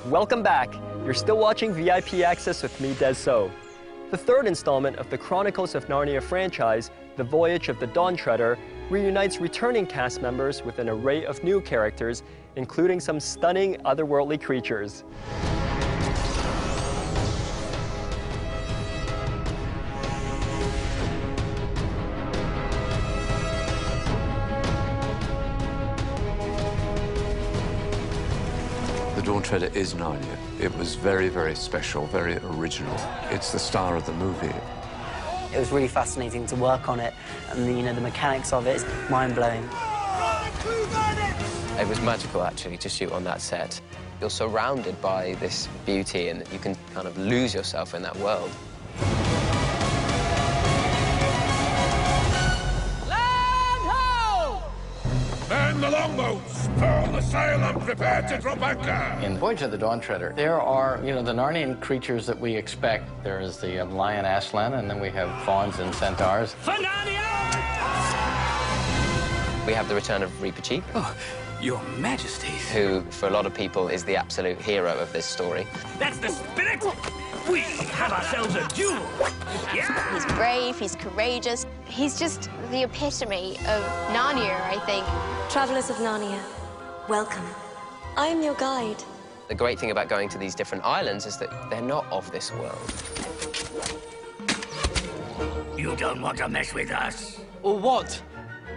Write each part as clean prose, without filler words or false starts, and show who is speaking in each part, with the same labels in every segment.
Speaker 1: Welcome back. You're still watching VIP Access with me, Des So. The third installment of the Chronicles of Narnia franchise, The Voyage of the Dawn Treader, reunites returning cast members with an array of new characters, including some stunning otherworldly creatures.
Speaker 2: The Dawn Treader is Narnia. It was very, very special, very original. It's the star of the movie.
Speaker 3: It was really fascinating to work on it, and the mechanics of it is mind-blowing.
Speaker 4: It was magical, actually, to shoot on that set. You're surrounded by this beauty, and you can kind of lose yourself in that world.
Speaker 5: Man the longboats! Furl the sail and prepare to drop anchor!
Speaker 6: In Voyage of the Dawn Treader, there are, the Narnian creatures that we expect. There is the lion Aslan, and then we have fawns and centaurs.
Speaker 5: For Narnia!
Speaker 4: We have the return of Reaper Chief.
Speaker 5: Oh, Your Majesty.
Speaker 4: Who, for a lot of people, is the absolute hero of this story.
Speaker 5: That's the spirit! We have ourselves a duel! Yeah!
Speaker 7: He's brave, he's courageous. He's just the epitome of Narnia, I think.
Speaker 8: Travelers of Narnia, welcome. I am your guide.
Speaker 4: The great thing about going to these different islands is that they're not of this world.
Speaker 5: You don't want to mess with us?
Speaker 9: Or what?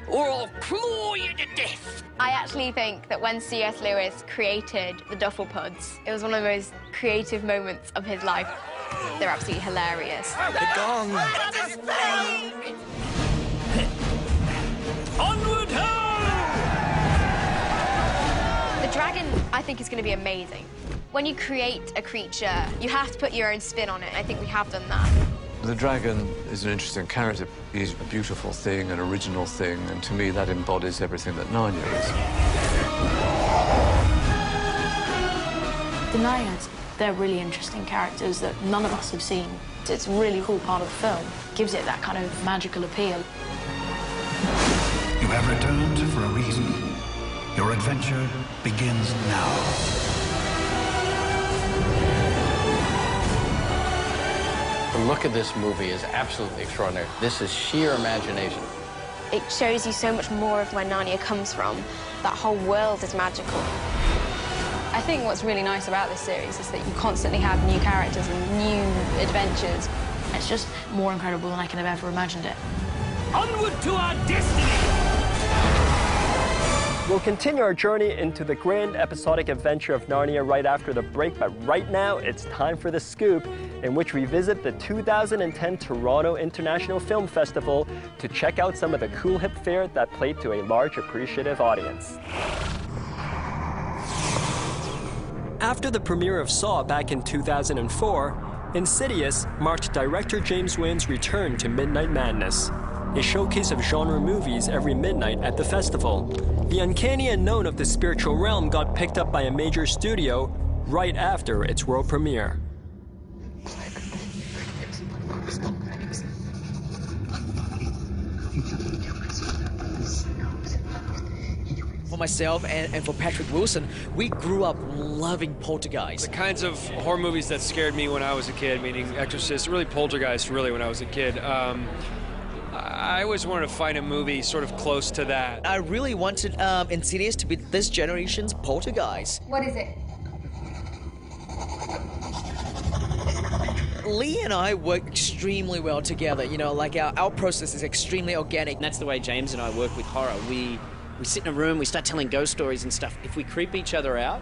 Speaker 9: Or I'll claw you to death!
Speaker 7: I actually think that when C.S. Lewis created the duffel pods, it was one of the most creative moments of his life. They're absolutely hilarious.
Speaker 9: The gong!
Speaker 5: Onward ho!
Speaker 7: The dragon, I think, is going to be amazing. When you create a creature, you have to put your own spin on it. I think we have done that.
Speaker 2: The dragon is an interesting character. He's a beautiful thing, an original thing, and to me that embodies everything that Narnia is.
Speaker 10: The Naiads, they're really interesting characters that none of us have seen. It's a really cool part of the film. It gives it that kind of magical appeal.
Speaker 11: You have returned for a reason. Your adventure begins now.
Speaker 6: The look of this movie is absolutely extraordinary. This is sheer imagination.
Speaker 7: It shows you so much more of where Narnia comes from. That whole world is magical.
Speaker 12: I think what's really nice about this series is that you constantly have new characters and new adventures.
Speaker 10: It's just more incredible than I could have ever imagined it.
Speaker 5: Onward to our destiny!
Speaker 1: We'll continue our journey into the grand episodic adventure of Narnia right after the break, but right now it's time for The Scoop, in which we visit the 2010 Toronto International Film Festival to check out some of the cool hip fare that played to a large appreciative audience. After the premiere of Saw back in 2004, Insidious marked director James Wan's return to Midnight Madness, a showcase of genre movies every midnight at the festival. The uncanny unknown of the spiritual realm got picked up by a major studio right after its world premiere.
Speaker 9: For myself and for Patrick Wilson, we grew up loving Poltergeist.
Speaker 13: The kinds of horror movies that scared me when I was a kid, meaning Exorcist, really Poltergeist, really, when I was a kid. I always wanted to find a movie sort of close to that.
Speaker 9: I really wanted Insidious to be this generation's Poltergeist.
Speaker 7: What is it?
Speaker 9: Lee and I work extremely well together. Our process is extremely organic.
Speaker 14: And that's the way James and I work with horror. We sit in a room, we start telling ghost stories and stuff. If we creep each other out,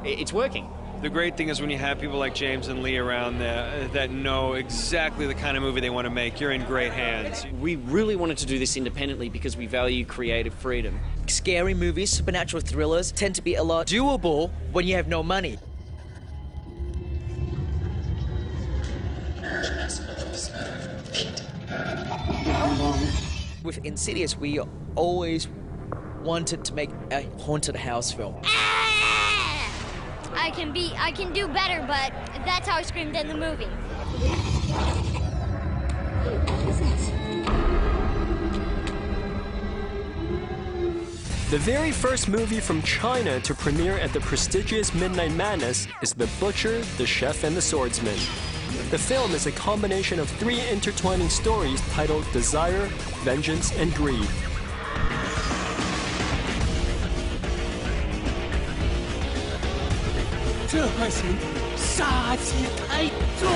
Speaker 14: it's working.
Speaker 13: The great thing is when you have people like James and Lee around there that know exactly the kind of movie they want to make, you're in great hands.
Speaker 14: We really wanted to do this independently because we value creative freedom.
Speaker 9: Scary movies, supernatural thrillers tend to be a lot doable when you have no money. With Insidious, we always wanted to make a haunted house film.
Speaker 7: I can do better, but that's how I screamed in the movie.
Speaker 1: The very first movie from China to premiere at the prestigious Midnight Madness is The Butcher, the Chef, and the Swordsman. The film is a combination of 3 intertwining stories titled Desire, Vengeance, and Greed.
Speaker 5: "杀气太重。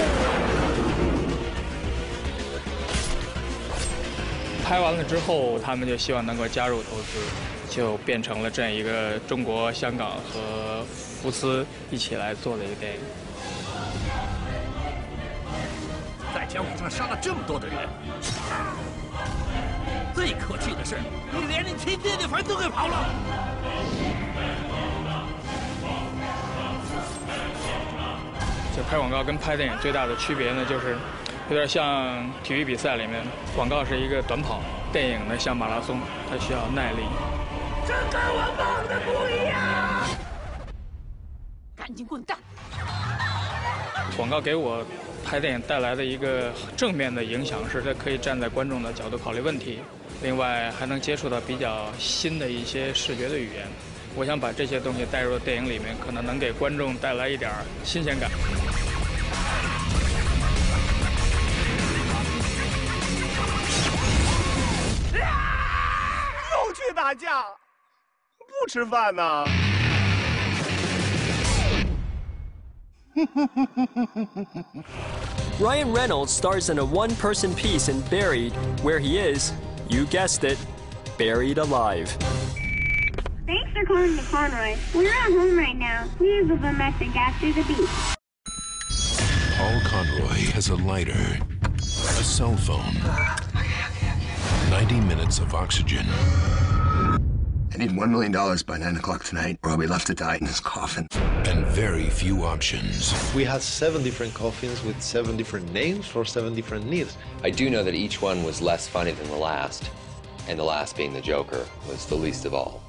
Speaker 15: 拍完了之后，他们就希望能够加入投资，就变成了这样一个中国、香港和福斯一起来做的一个电影。
Speaker 5: 在江湖上杀了这么多的人，最可气的是，你连亲爹的坟都给刨了。
Speaker 15: 就拍广告跟拍电影最大的区别呢，就是有点像体育比赛里面，广告是一个短跑，电影呢像马拉松，它需要耐力。
Speaker 5: 这跟我梦的不一样！
Speaker 10: 赶紧滚蛋！
Speaker 15: 广告给我拍电影带来的一个正面的影响是，它可以站在观众的角度考虑问题，另外还能接触到比较新的一些视觉的语言。我想把这些东西带入电影里面，可能能给观众带来一点新鲜感。
Speaker 5: 又去打架，不吃饭呢？
Speaker 1: Ryan Reynolds stars in a one-person piece in Buried, where he is, you guessed it, buried alive.
Speaker 16: Thanks for calling the Conroy. We're at home right now. Please leave a message after the beep.
Speaker 17: Paul Conroy has a lighter, a cell phone, 90 minutes of oxygen.
Speaker 18: I need $1 million by 9 o'clock tonight, or I'll be left to die in this coffin.
Speaker 17: And very few options.
Speaker 19: We had 7 different coffins with 7 different names for 7 different needs.
Speaker 4: I do know that each one was less funny than the last, and the last being the Joker was the least of all.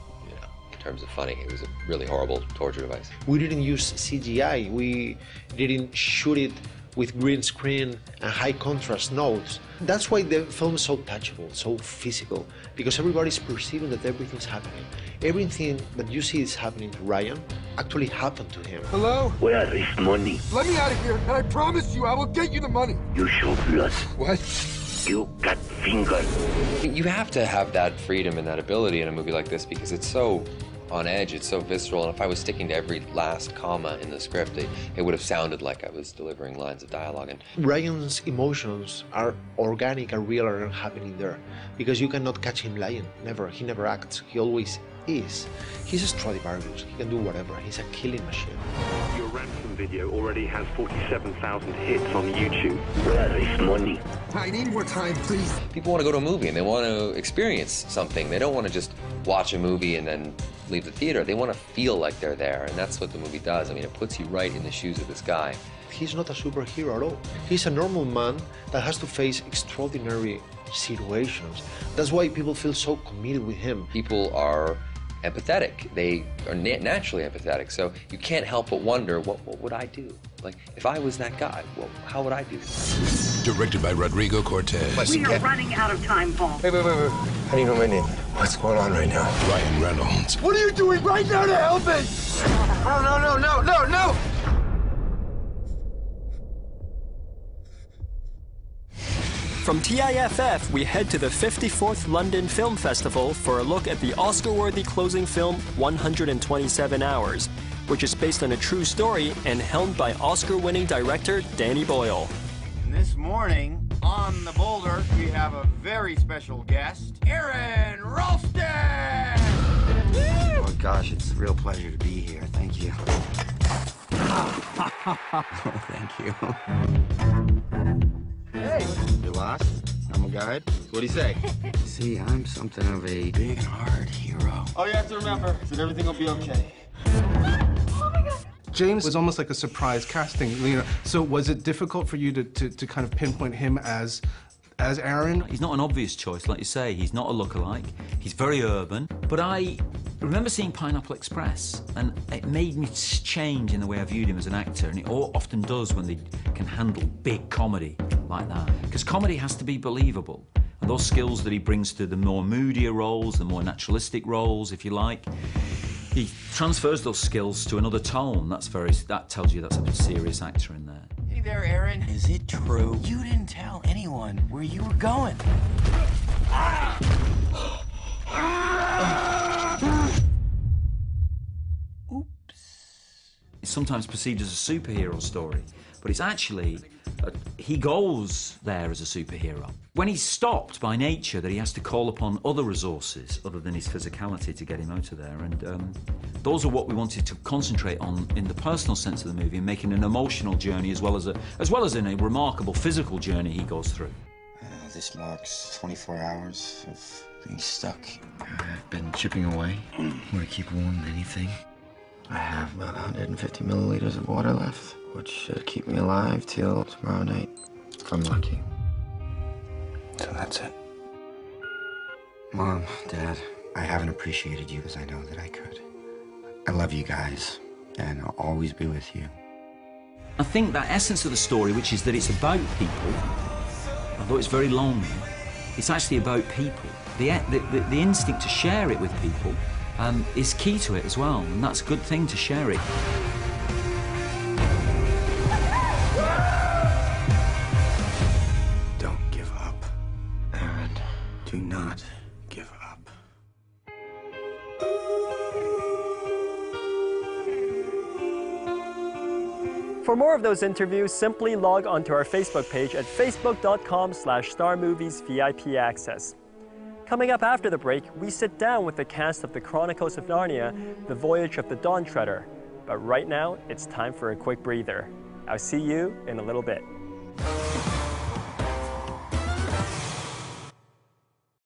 Speaker 4: In terms of funny, it was a really horrible torture device.
Speaker 19: We didn't use CGI. We didn't shoot it with green screen and high contrast notes. That's why the film is so touchable, so physical, because everybody's perceiving that everything's happening. Everything that you see is happening to Ryan actually happened to him.
Speaker 20: Hello?
Speaker 16: Where is money?
Speaker 20: Let me out of here, and I promise you I will get you the money.
Speaker 16: You show blood.
Speaker 20: What?
Speaker 16: You got finger.
Speaker 4: You have to have that freedom and that ability in a movie like this because it's so on edge, it's so visceral, and if I was sticking to every last comma in the script, it would have sounded like I was delivering lines of dialogue. And
Speaker 19: Ryan's emotions are organic and real and happening there, because you cannot catch him lying. Never. He never acts. He always is. He's a Stradivarius. He can do whatever. He's a killing machine.
Speaker 21: Your ransom video already has 47,000 hits on YouTube.
Speaker 16: Where is money?
Speaker 20: I need more time, please.
Speaker 4: People want to go to a movie and they want to experience something. They don't want to just watch a movie and then leave the theater. They want to feel like they're there, and that's what the movie does. I mean, it puts you right in the shoes of this guy.
Speaker 19: He's not a superhero at all. He's a normal man that has to face extraordinary situations. That's why people feel so committed with him.
Speaker 4: People are empathetic. They are naturally empathetic, so you can't help but wonder, what would I do? Like, if I was that guy, well, how would I do this?
Speaker 17: Directed by Rodrigo Cortez.
Speaker 16: We are running out of time, Paul.
Speaker 18: Wait. How do you know my name? What's going on right now?
Speaker 17: Ryan Reynolds.
Speaker 20: What are you doing right now to help me? No!
Speaker 1: From TIFF, we head to the 54th London Film Festival for a look at the Oscar-worthy closing film 127 Hours, which is based on a true story and helmed by Oscar-winning director Danny Boyle.
Speaker 22: And this morning, on the boulder, we have a very special guest, Aaron Ralston!
Speaker 18: Oh gosh, it's a real pleasure to be here. Thank you. Oh, thank you. Hey, you lost? I'm a guide. What do you say? See, I'm something of a big, hard hero.
Speaker 22: All you have to remember is that everything will be okay.
Speaker 20: James was almost like a surprise casting, you know. So was it difficult for you to kind of pinpoint him as Aaron?
Speaker 23: He's not an obvious choice, like you say. He's not a lookalike. He's very urban. But I remember seeing Pineapple Express, and it made me change in the way I viewed him as an actor, and it often does when they can handle big comedy like that. Because comedy has to be believable. And those skills that he brings to the more moodier roles, the more naturalistic roles, if you like, he transfers those skills to another tone. That tells you that's a serious actor in there.
Speaker 22: Hey there, Aaron. Is it true you didn't tell anyone where you were going?
Speaker 23: It's sometimes perceived as a superhero story, but it's actually, he goes there as a superhero. When he's stopped by nature, that he has to call upon other resources other than his physicality to get him out of there, and those are what we wanted to concentrate on in the personal sense of the movie, and making an emotional journey as well as in a remarkable physical journey he goes through.
Speaker 18: This marks 24 hours of being stuck. I've been chipping away. Want to keep warm than anything. I have about 150 milliliters of water left, which should keep me alive till tomorrow night, if I'm lucky. So that's it. Mom, Dad, I haven't appreciated you as I know that I could. I love you guys, and I'll always be with you.
Speaker 23: I think that essence of the story, which is that it's about people, although it's very lonely, it's actually about people. The instinct to share it with people is key to it as well, and that's a good thing to share it.
Speaker 18: Don't give up. Aaron, do not give up.
Speaker 1: For more of those interviews, simply log onto our Facebook page at facebook.com/StarMoviesVIP-access. Coming up after the break, we sit down with the cast of the Chronicles of Narnia, The Voyage of the Dawn Treader. But right now, it's time for a quick breather. I'll see you in a little bit.